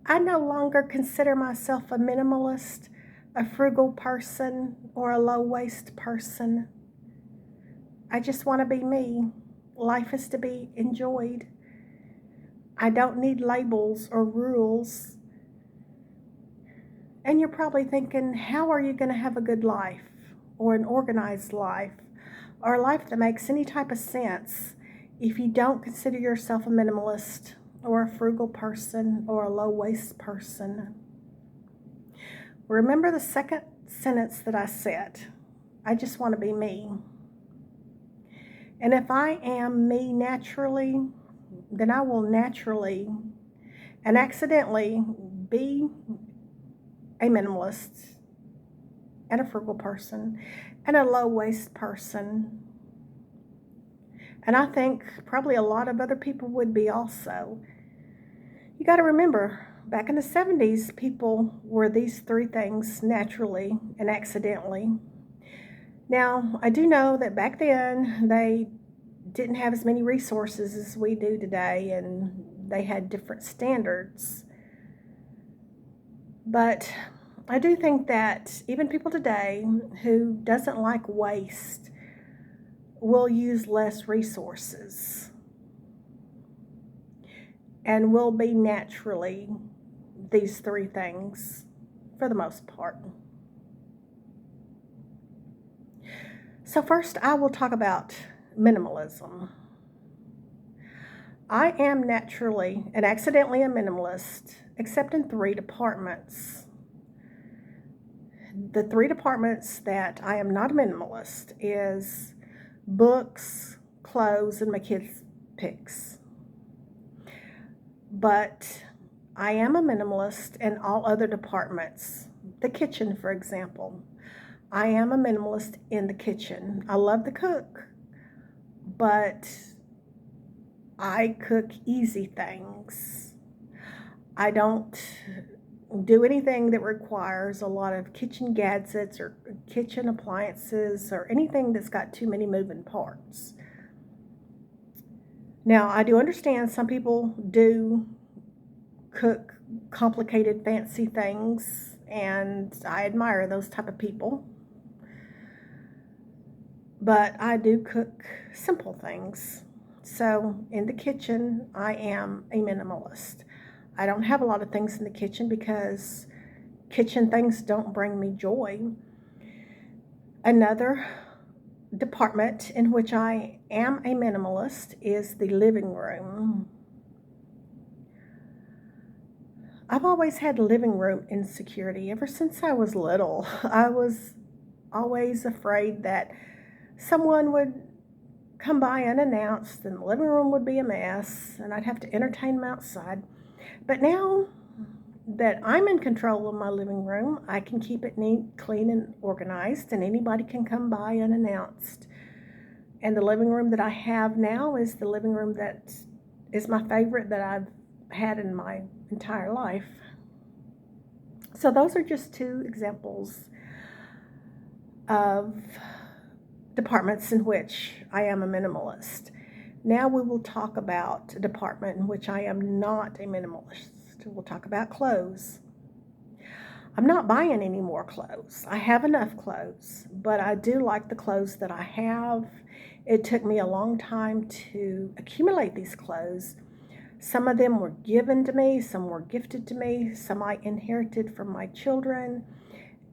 I no longer consider myself a minimalist, a frugal person, or a low waste person. I just want to be me. Life is to be enjoyed. I don't need labels or rules. And you're probably thinking, how are you going to have a good life or an organized life or a life that makes any type of sense if you don't consider yourself a minimalist or a frugal person or a low waste person? Remember the second sentence that I said. I just want to be me. And if I am me naturally, then I will naturally and accidentally be a minimalist and a frugal person and a low waste person. And I think probably a lot of other people would be also. You got to remember, back in the 70s, people were these three things naturally and accidentally. Now, I do know that back then they didn't have as many resources as we do today, and they had different standards. But I do think that even people today who doesn't like waste will use less resources and will be naturally these three things for the most part. So first, I will talk about minimalism. I am naturally and accidentally a minimalist, except in three departments. The three departments that I am not a minimalist is books, clothes, and my kids' picks. But I am a minimalist in all other departments. The kitchen, for example. I am a minimalist in the kitchen. I love to cook, but I cook easy things. I don't do anything that requires a lot of kitchen gadgets or kitchen appliances or anything that's got too many moving parts. Now, I do understand some people do cook complicated, fancy things, and I admire those type of people. But I do cook simple things. So in the kitchen, I am a minimalist. I don't have a lot of things in the kitchen because kitchen things don't bring me joy. Another department in which I am a minimalist is the living room. I've always had living room insecurity ever since I was little. I was always afraid that someone would come by unannounced and the living room would be a mess and I'd have to entertain them outside. But now that I'm in control of my living room, I can keep it neat, clean, and organized, and anybody can come by unannounced. And the living room that I have now is the living room that is my favorite that I've had in my entire life. So those are just two examples of departments in which I am a minimalist. Now we will talk about a department in which I am not a minimalist. We'll talk about clothes. I'm not buying any more clothes. I have enough clothes, but I do like the clothes that I have. It took me a long time to accumulate these clothes. Some of them were given to me, some were gifted to me, some I inherited from my children,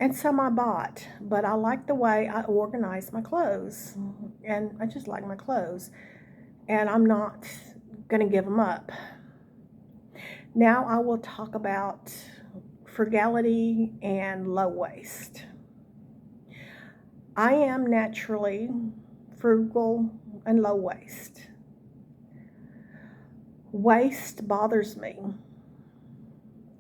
and some I bought. But I like the way I organize my clothes, and I just like my clothes, and I'm not going to give them up. Now I will talk about frugality and low waste. I am naturally frugal and low waste. Waste bothers me.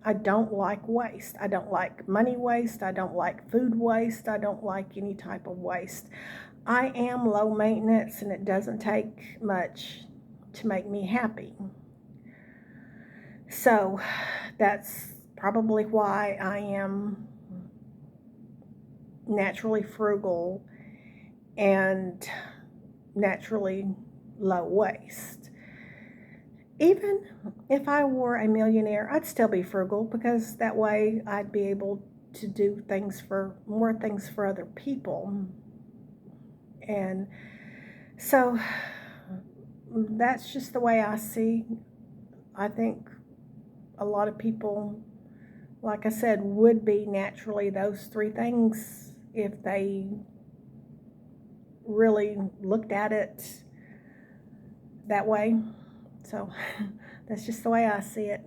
I don't like waste. I don't like money waste. I don't like food waste. I don't like any type of waste. I am low maintenance, and it doesn't take much to make me happy. So that's probably why I am naturally frugal and naturally low waste. Even if I were a millionaire, I'd still be frugal, because that way I'd be able to do more things for other people. And so that's just the way I see. I think a lot of people, like I said, would be naturally those three things if they really looked at it that way. So that's just the way I see it.